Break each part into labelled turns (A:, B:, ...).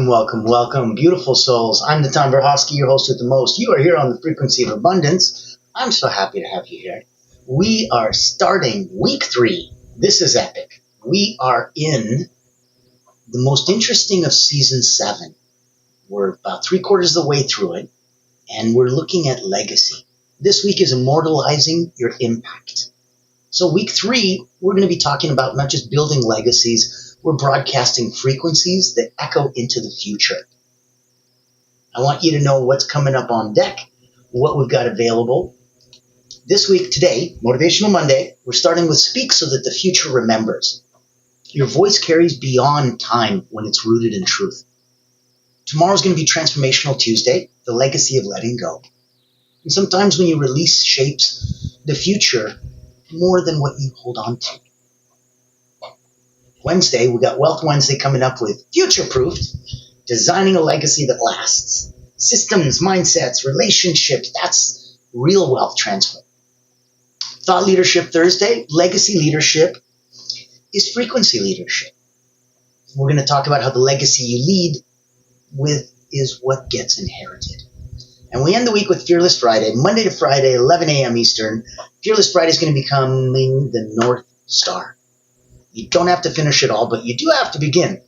A: Welcome, beautiful souls. I'm the 𝗙𝗂𝗺𝗲𝗄𝗂, your host with the most. You are here on the frequency of abundance. I'm so happy to have you here. We are starting week 3. This is epic. We are in the most interesting of season 7. We're about 3/4 of the way through it, and we're looking at legacy. This week is immortalizing your impact. So week 3, we're going to be talking about not just building legacies, we're broadcasting frequencies that echo into the future. I want you to know what's coming up on deck, what we've got available. This week, today, Motivational Monday, we're starting with Speak so that the future remembers. Your voice carries beyond time when it's rooted in truth. Tomorrow's going to be Transformational Tuesday, the legacy of letting go. And sometimes when you release shapes the future more than what you hold on to. Wednesday, we got Wealth Wednesday coming up with Future-Proofed, designing a legacy that lasts. Systems, mindsets, relationships, that's real wealth transfer. Thought Leadership Thursday, legacy leadership is frequency leadership. We're going to talk about how the legacy you lead with is what gets inherited. And we end the week with Fearless Friday, Monday to Friday, 11 a.m. Eastern. Fearless Friday is going to be becoming the North Star. You don't have to finish it all, but you do have to begin.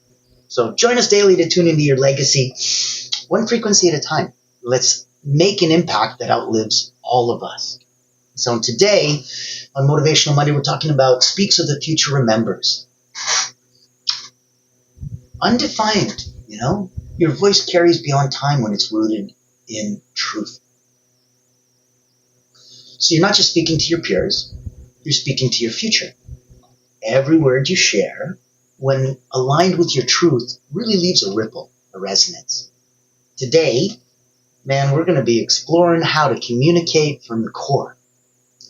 A: So join us daily to tune into your legacy, one frequency at a time. Let's make an impact that outlives all of us. So today, on Motivational Monday, we're talking about Speak so the future remembers. Undefined, your voice carries beyond time when it's rooted in truth. So you're not just speaking to your peers, you're speaking to your future. Every word you share, when aligned with your truth, really leaves a ripple, a resonance. Today, we're going to be exploring how to communicate from the core,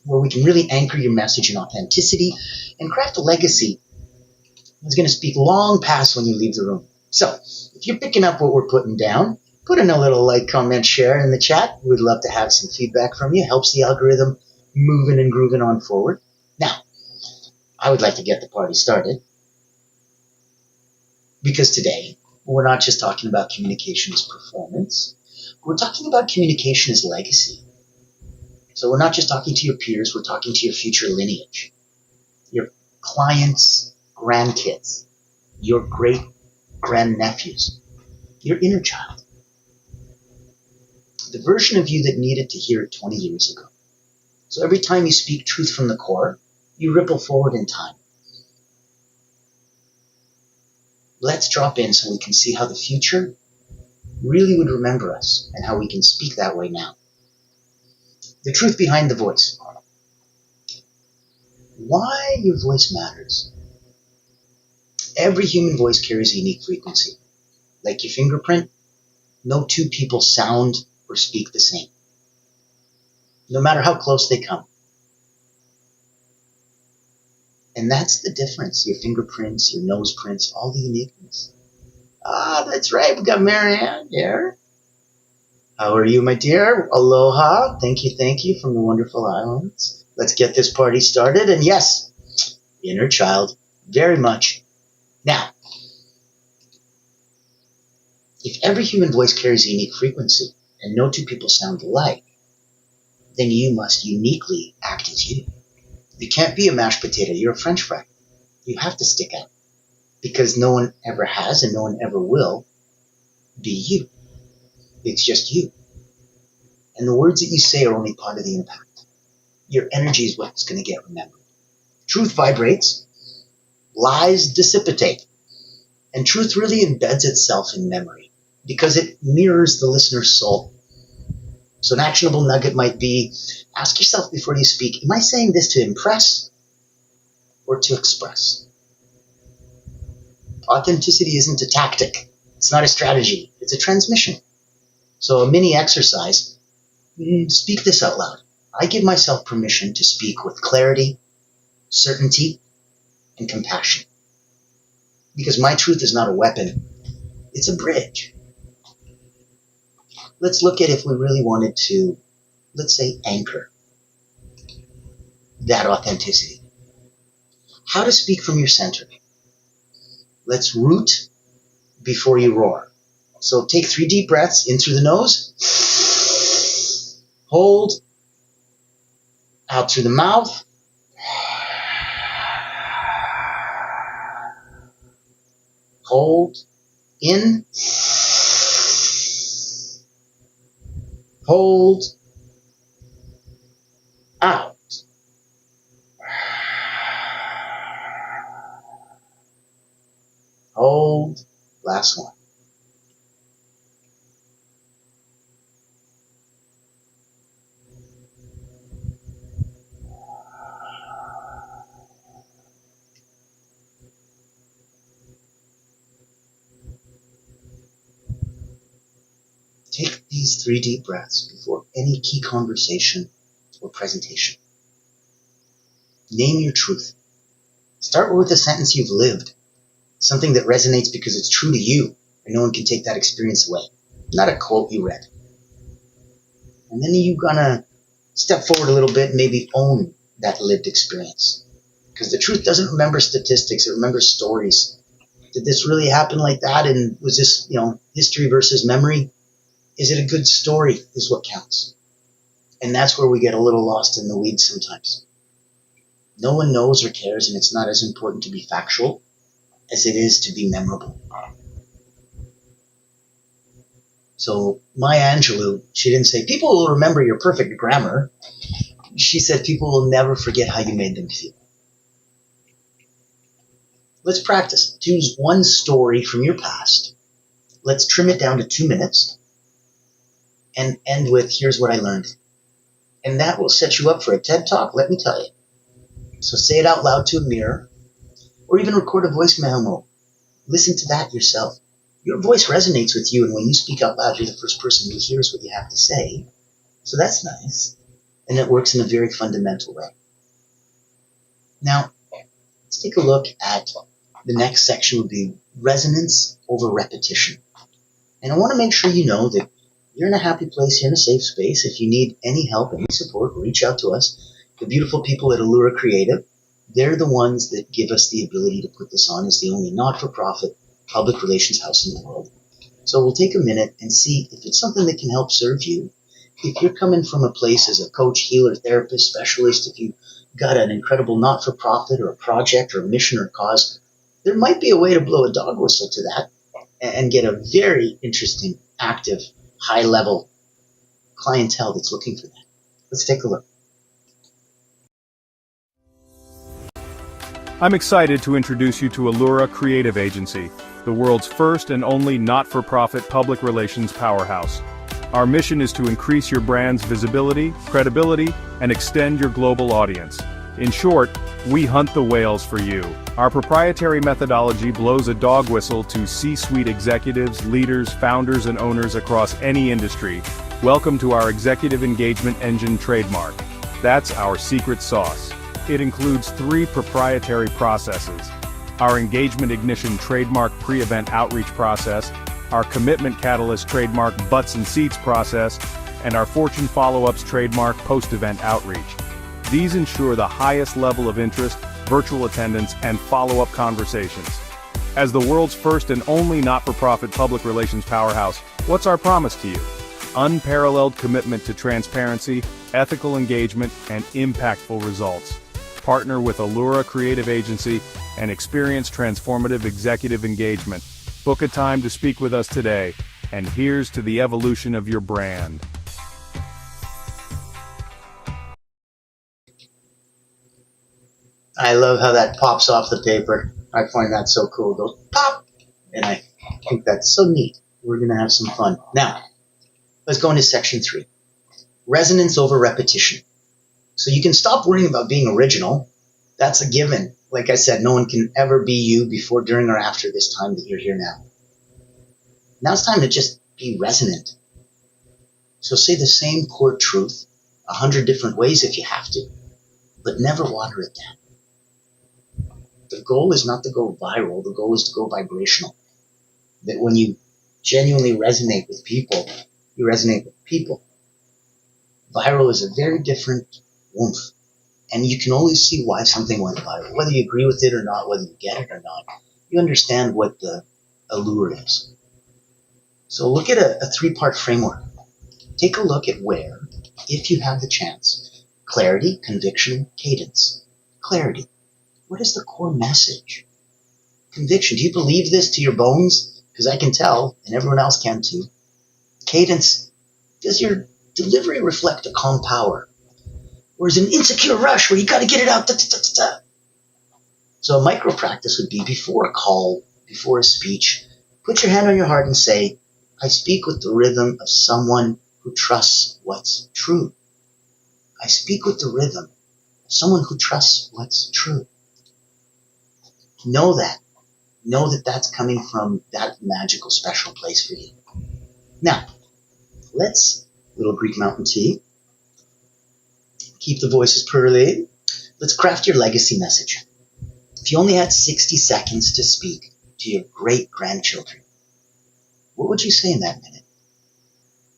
A: where we can really anchor your message in authenticity and craft a legacy that's going to speak long past when you leave the room. So, if you're picking up what we're putting down, put in a little like, comment, share in the chat. We'd love to have some feedback from you. Helps the algorithm moving and grooving on forward. Now, I would like to get the party started, because today we're not just talking about communication as performance, we're talking about communication as legacy. So we're not just talking to your peers, we're talking to your future lineage, your clients' grandkids, your great-grandnephews, your inner child, the version of you that needed to hear it 20 years ago. So every time you speak truth from the core, you ripple forward in time. Let's drop in so we can see how the future really would remember us and how we can speak that way now. The truth behind the voice. Why your voice matters. Every human voice carries a unique frequency. Like your fingerprint, no two people sound or speak the same, no matter how close they come. And that's the difference, your fingerprints, your nose prints, all the uniqueness. That's right, we got Marianne here. How are you, my dear? Aloha, thank you from the wonderful islands. Let's get this party started. And yes, inner child, very much. Now, if every human voice carries a unique frequency and no two people sound alike, then you must uniquely act as you. You can't be a mashed potato, you're a French fry. You have to stick out, because no one ever has and no one ever will be you. It's just you. And the words that you say are only part of the impact. Your energy is what's going to get remembered. Truth vibrates, lies dissipate, and truth really embeds itself in memory because it mirrors the listener's soul. So an actionable nugget might be, ask yourself before you speak, am I saying this to impress or to express? Authenticity isn't a tactic. It's not a strategy. It's a transmission. So a mini exercise, speak this out loud. I give myself permission to speak with clarity, certainty, and compassion. Because my truth is not a weapon. It's a bridge. Let's look at if we really wanted to, let's say, anchor that authenticity. How to speak from your center. Let's root before you roar. So take 3 deep breaths in through the nose. Hold. Out through the mouth. Hold. In. Hold. Out. Hold. Last one. Take these 3 deep breaths before any key conversation or presentation. Name your truth. Start with a sentence you've lived, something that resonates because it's true to you, and no one can take that experience away. Not a quote you read. And then you're gonna step forward a little bit and maybe own that lived experience. Because the truth doesn't remember statistics, it remembers stories. Did this really happen like that? And was this, history versus memory? Is it a good story is what counts. And that's where we get a little lost in the weeds sometimes. No one knows or cares, and it's not as important to be factual as it is to be memorable. So Maya Angelou, she didn't say, people will remember your perfect grammar. She said, people will never forget how you made them feel. Let's practice. Choose one story from your past. Let's trim it down to 2 minutes and end with, here's what I learned. And that will set you up for a TED Talk, let me tell you. So say it out loud to a mirror, or even record a voice memo. Listen to that yourself. Your voice resonates with you, and when you speak out loud, you're the first person who hears what you have to say. So that's nice. And it works in a very fundamental way. Now, let's take a look at the next section would be resonance over repetition. And I want to make sure you know that you're in a happy place, you're in a safe space. If you need any help, any support, reach out to us. The beautiful people at 𝗙𝗂𝗺 Creative, they're the ones that give us the ability to put this on as the only not-for-profit public relations house in the world. So we'll take a minute and see if it's something that can help serve you. If you're coming from a place as a coach, healer, therapist, specialist, if you've got an incredible not-for-profit or a project or a mission or cause, there might be a way to blow a dog whistle to that and get a very interesting, active, high-level clientele that's looking for that. Let's take a look.
B: I'm excited to introduce you to 𝗙𝗂𝗺 Creative Agency, the world's first and only not-for-profit public relations powerhouse. Our mission is to increase your brand's visibility, credibility, and extend your global audience. In short, we hunt the whales for you. Our proprietary methodology blows a dog whistle to C-suite executives, leaders, founders, and owners across any industry. Welcome to our Executive Engagement Engine trademark. That's our secret sauce. It includes 3 proprietary processes: our Engagement Ignition trademark pre-event outreach process, our Commitment Catalyst trademark butts and seats process, and our Fortune Follow-ups trademark post-event outreach. These ensure the highest level of interest, virtual attendance, and follow-up conversations. As the world's first and only not-for-profit public relations powerhouse, what's our promise to you? Unparalleled commitment to transparency, ethical engagement, and impactful results. Partner with 𝗙𝗂𝗺 Creative Agency and experience transformative executive engagement. Book a time to speak with us today, and here's to the evolution of your brand.
A: I love how that pops off the paper. I find that so cool. It goes pop! And I think that's so neat. We're going to have some fun. Now, let's go into section 3. Resonance over repetition. So you can stop worrying about being original. That's a given. Like I said, no one can ever be you before, during, or after this time that you're here now. Now it's time to just be resonant. So say the same core truth 100 different ways if you have to, but never water it down. The goal is not to go viral. The goal is to go vibrational. That when you genuinely resonate with people, you resonate with people. Viral is a very different oomph. And you can only see why something went viral. Whether you agree with it or not, whether you get it or not, you understand what the allure is. So look at a three-part framework. Take a look at where, if you have the chance, clarity, conviction, cadence. Clarity. What is the core message? Conviction. Do you believe this to your bones? Because I can tell, and everyone else can too. Cadence. Does your delivery reflect a calm power? Or is it an insecure rush where you got to get it out? Da, da, da, da, da. So a micro practice would be before a call, before a speech, put your hand on your heart and say, I speak with the rhythm of someone who trusts what's true. I speak with the rhythm of someone who trusts what's true. Know that. Know that that's coming from that magical, special place for you. Now, little Greek mountain tea. Keep the voices pearly. Let's craft your legacy message. If you only had 60 seconds to speak to your great-grandchildren, what would you say in that minute?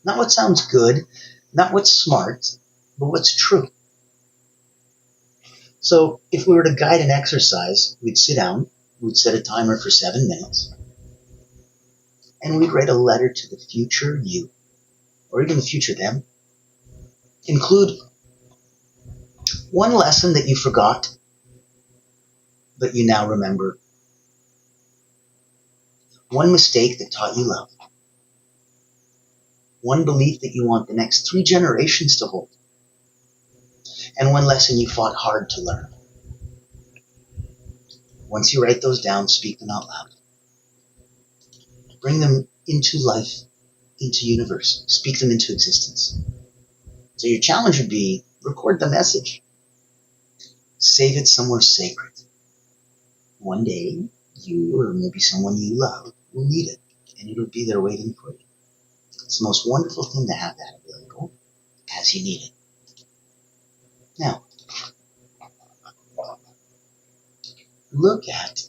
A: Not what sounds good, not what's smart, but what's true. So if we were to guide an exercise, we'd sit down, we'd set a timer for 7 minutes, and we'd write a letter to the future you, or even the future them. Include one lesson that you forgot, but you now remember. One mistake that taught you love. One belief that you want the next 3 generations to hold. And one lesson you fought hard to learn. Once you write those down, speak them out loud. Bring them into life, into universe. Speak them into existence. So your challenge would be, record the message. Save it somewhere sacred. One day, you or maybe someone you love will need it, and it'll be there waiting for you. It's the most wonderful thing to have that available as you need it. Now, look at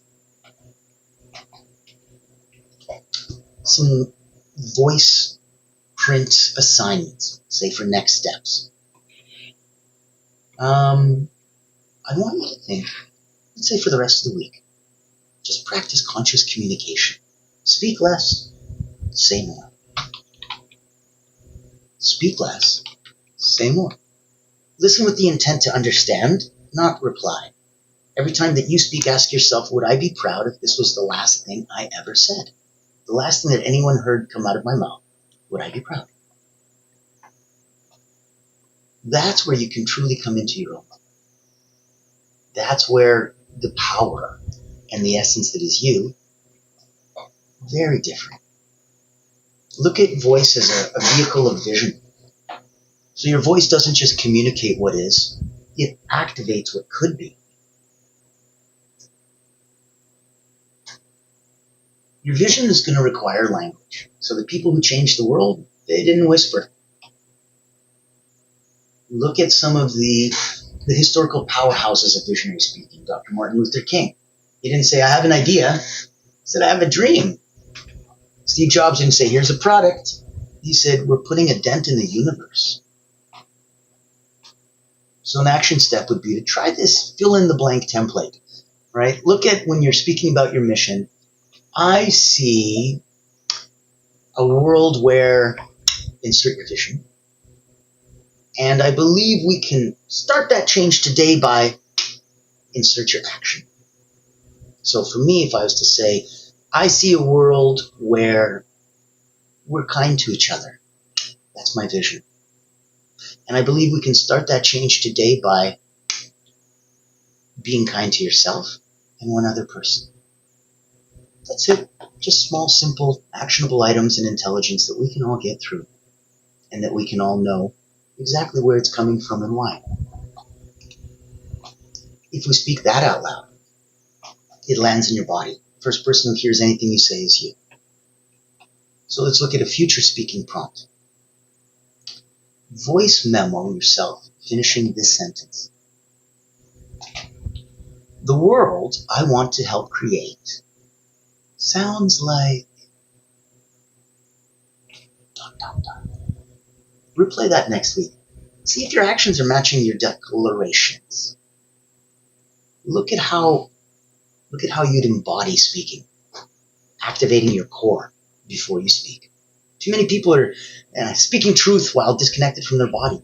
A: some voice print assignments, say for next steps. I want you to think, let's say for the rest of the week, just practice conscious communication. Speak less, say more. Speak less, say more. Listen with the intent to understand, not reply. Every time that you speak, ask yourself, would I be proud if this was the last thing I ever said? The last thing that anyone heard come out of my mouth, would I be proud? That's where you can truly come into your own. That's where the power and the essence that is you, very different. Look at voice as a vehicle of vision. So your voice doesn't just communicate what is, it activates what could be. Your vision is going to require language. So the people who changed the world, they didn't whisper. Look at some of the historical powerhouses of visionary speaking. Dr. Martin Luther King. He didn't say, I have an idea. He said, I have a dream. Steve Jobs didn't say, here's a product. He said, we're putting a dent in the universe. So an action step would be to try this fill in the blank template, right? Look at when you're speaking about your mission. I see a world where, insert your vision, and I believe we can start that change today by insert your action. So for me, if I was to say, I see a world where we're kind to each other. That's my vision. And I believe we can start that change today by being kind to yourself and one other person. That's it. Just small, simple, actionable items and intelligence that we can all get through and that we can all know exactly where it's coming from and why. If we speak that out loud, it lands in your body. First person who hears anything you say is you. So let's look at a future speaking prompt. Voice memo yourself, finishing this sentence. The world I want to help create sounds like... ... Replay that next week. See if your actions are matching your declarations. Look at how you'd embody speaking, activating your core before you speak. Too many people are speaking truth while disconnected from their body.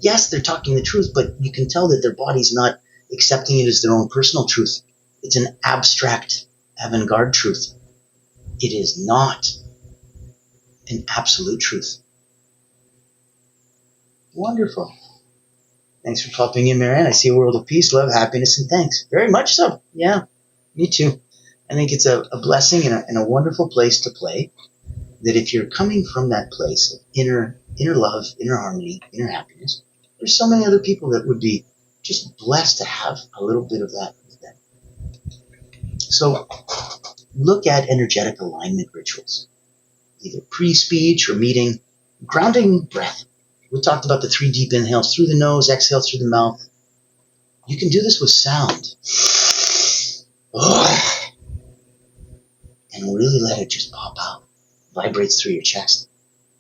A: Yes, they're talking the truth, but you can tell that their body's not accepting it as their own personal truth. It's an abstract, avant-garde truth. It is not an absolute truth. Wonderful. Thanks for popping in, Marianne. I see a world of peace, love, happiness, and thanks. Very much so. Yeah, me too. I think it's a blessing and a wonderful place to play. That if you're coming from that place of inner love, inner harmony, inner happiness, there's so many other people that would be just blessed to have a little bit of that with them. So look at energetic alignment rituals, either pre-speech or meeting, grounding breath. We talked about the 3 deep inhales through the nose, exhale through the mouth. You can do this with sound. And really let it just pop out. Vibrates through your chest.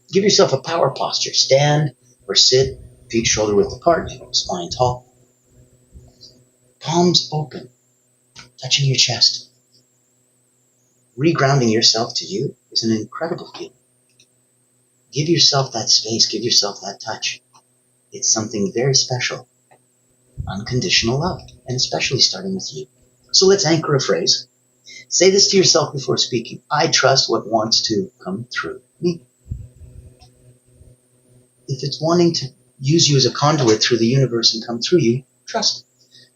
A: Give yourself a power posture. Stand or sit, feet shoulder width apart, spine tall. Palms open, touching your chest. Regrounding yourself to you is an incredible feeling. Give yourself that space, give yourself that touch. It's something very special. Unconditional love, and especially starting with you. So let's anchor a phrase. Say this to yourself before speaking. I trust what wants to come through me. If it's wanting to use you as a conduit through the universe and come through you, trust.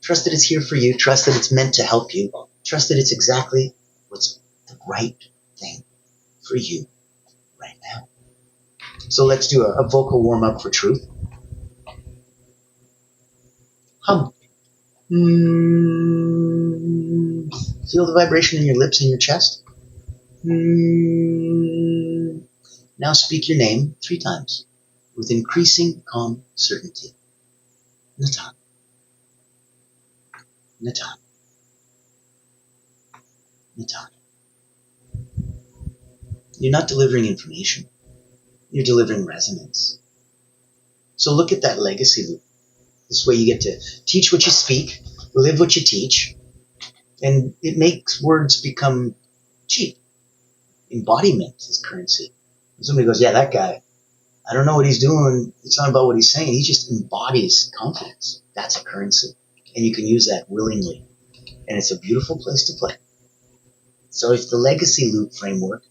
A: Trust that it's here for you. Trust that it's meant to help you. Trust that it's exactly what's the right thing for you right now. So let's do a vocal warm-up for truth. Hum. Feel the vibration in your lips and your chest. Now speak your name 3 times with increasing calm certainty. Natan. Natan. Natan. You're not delivering information. You're delivering resonance. So look at that legacy loop. This way you get to teach what you speak, live what you teach, and it makes words become cheap. Embodiment is currency. When somebody goes, yeah, that guy, I don't know what he's doing. It's not about what he's saying. He just embodies confidence. That's a currency. And you can use that willingly. And it's a beautiful place to play. So if the legacy loop framework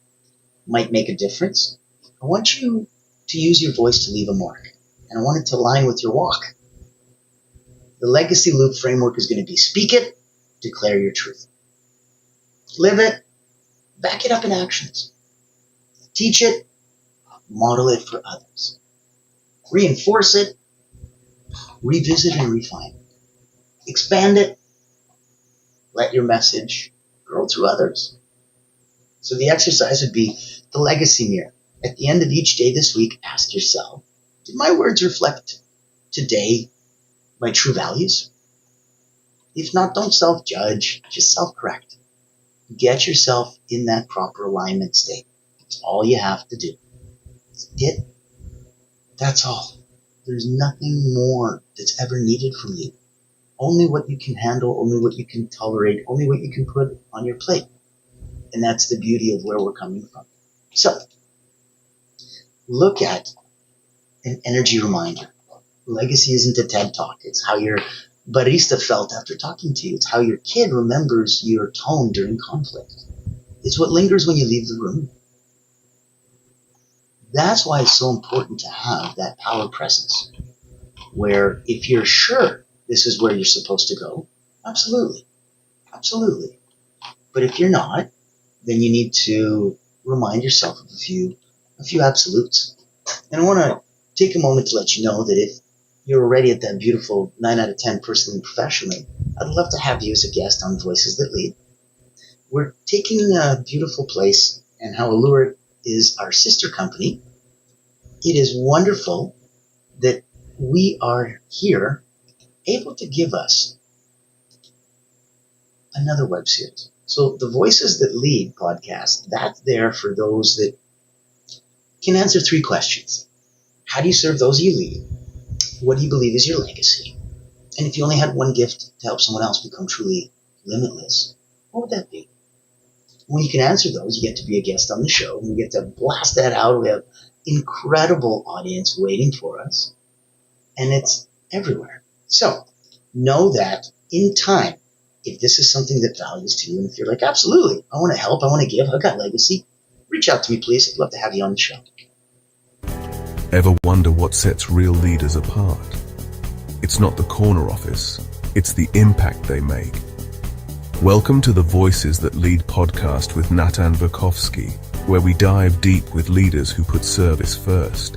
A: might make a difference, I want you to use your voice to leave a mark. And I want it to align with your walk. The legacy loop framework is going to be speak it, declare your truth. Live it, back it up in actions. Teach it, model it for others. Reinforce it, revisit and refine. Expand it, let your message grow through others. So the exercise would be the legacy mirror. At the end of each day this week, ask yourself, did my words reflect today my true values? If not, don't self-judge, just self-correct. Get yourself in that proper alignment state. That's all you have to do. That's it. That's all. There's nothing more that's ever needed from you. Only what you can handle, only what you can tolerate, only what you can put on your plate. And that's the beauty of where we're coming from. So, look at an energy reminder. Legacy isn't a TED Talk. It's how your barista felt after talking to you. It's how your kid remembers your tone during conflict. It's what lingers when you leave the room. That's why it's so important to have that power presence, where if you're sure this is where you're supposed to go, absolutely, absolutely. But if you're not, then you need to remind yourself of a few absolutes. And I want to take a moment to let you know that if you're already at that beautiful 9 out of 10 personally and professionally, I'd love to have you as a guest on Voices That Lead. We're taking a beautiful place, and how Allure is our sister company. It is wonderful that we are here able to give us another web series. So the Voices That Lead podcast, that's there for those that can answer 3 questions. How do you serve those you lead? What do you believe is your legacy? And if you only had one gift to help someone else become truly limitless, what would that be? When you can answer those, you get to be a guest on the show, and we get to blast that out. We have incredible audience waiting for us, and it's everywhere. So know that in time, if this is something that values to you, and if you're like, absolutely, I want to help, I want to give, I've got legacy, reach out to me, please. I'd love to have you on the show.
C: Ever wonder what sets real leaders apart? It's not the corner office, it's the impact they make. Welcome to the Voices That Lead podcast with 𝗙𝗂𝗺𝗏𝗂𝗺𝗃, where we dive deep with leaders who put service first.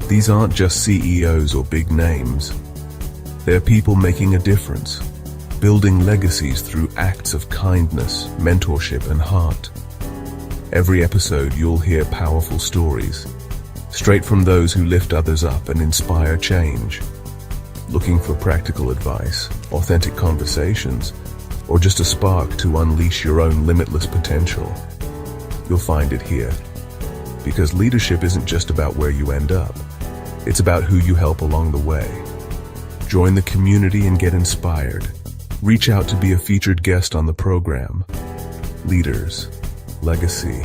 C: These aren't just CEOs or big names. They're people making a difference, building legacies through acts of kindness, mentorship, and heart. Every episode you'll hear powerful stories, straight from those who lift others up and inspire change. Looking for practical advice, authentic conversations, or just a spark to unleash your own limitless potential? You'll find it here. Because leadership isn't just about where you end up, it's about who you help along the way. Join the community and get inspired. Reach out to be a featured guest on the program. Leaders, legacy,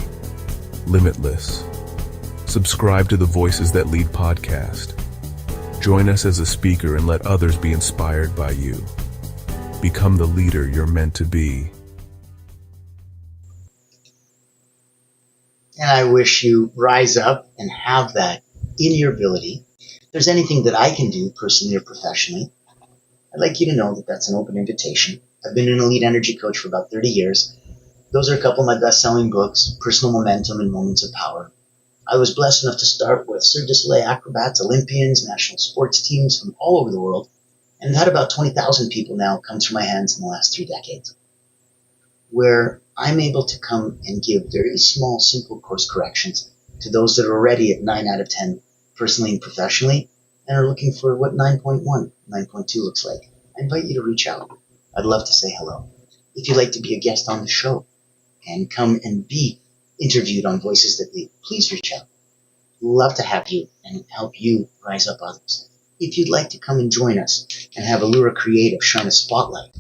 C: limitless. Subscribe to the Voices That Lead podcast. Join us as a speaker and let others be inspired by you. Become the leader you're meant to be.
A: And I wish you rise up and have that in your ability. If there's anything that I can do personally or professionally, I'd like you to know that that's an open invitation. I've been an elite energy coach for about 30 years. Those are a couple of my best-selling books, Personal Momentum and Moments of Power. I was blessed enough to start with Cirque du Soleil acrobats, Olympians, national sports teams from all over the world, and I've had about 20,000 people now come through my hands in the last 3 decades, where I'm able to come and give very small, simple course corrections to those that are already at 9 out of 10, personally and professionally, and are looking for what 9.1, 9.2 looks like. I invite you to reach out. I'd love to say hello. If you'd like to be a guest on the show and come and be interviewed on Voices That Lead, please reach out. Love to have you and help you rise up others. If you'd like to come and join us and have Allura Creative shine a spotlight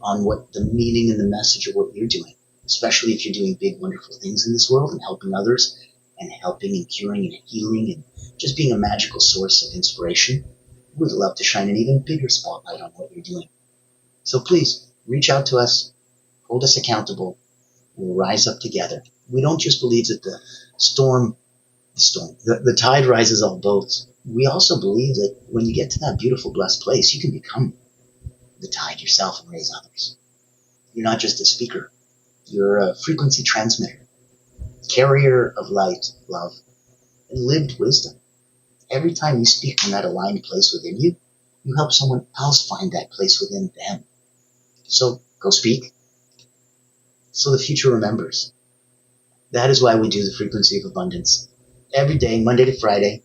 A: on what the meaning and the message of what you're doing, especially if you're doing big, wonderful things in this world and helping others and helping and curing and healing and just being a magical source of inspiration, we'd love to shine an even bigger spotlight on what you're doing. So please reach out to us, hold us accountable, we'll rise up together. We don't just believe that the tide rises all boats. We also believe that when you get to that beautiful, blessed place, you can become the tide yourself and raise others. You're not just a speaker. You're a frequency transmitter, carrier of light, love, and lived wisdom. Every time you speak from that aligned place within you, you help someone else find that place within them. So go speak, so the future remembers. That is why we do the Frequency of Abundance. Every day, Monday to Friday,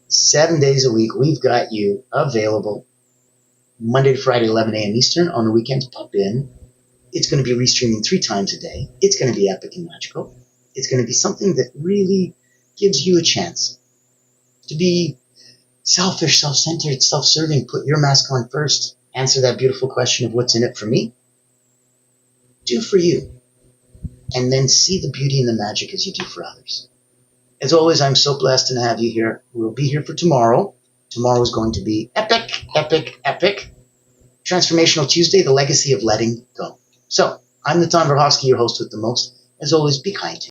A: 7 days a week, we've got you available. Monday to Friday, 11 a.m. Eastern. On the weekends, pop in. It's going to be restreaming 3 times a day. It's going to be epic and magical. It's going to be something that really gives you a chance to be selfish, self-centered, self-serving. Put your mask on first. Answer that beautiful question of what's in it for me. Do for you. And then see the beauty and the magic as you do for others. As always, I'm so blessed to have you here. We'll be here for tomorrow. Tomorrow is going to be epic, epic, epic. Transformational Tuesday, the legacy of letting go. So, I'm 𝗙𝗂𝗺𝗏𝗂𝗺𝗃, your host with the most. As always, be kind to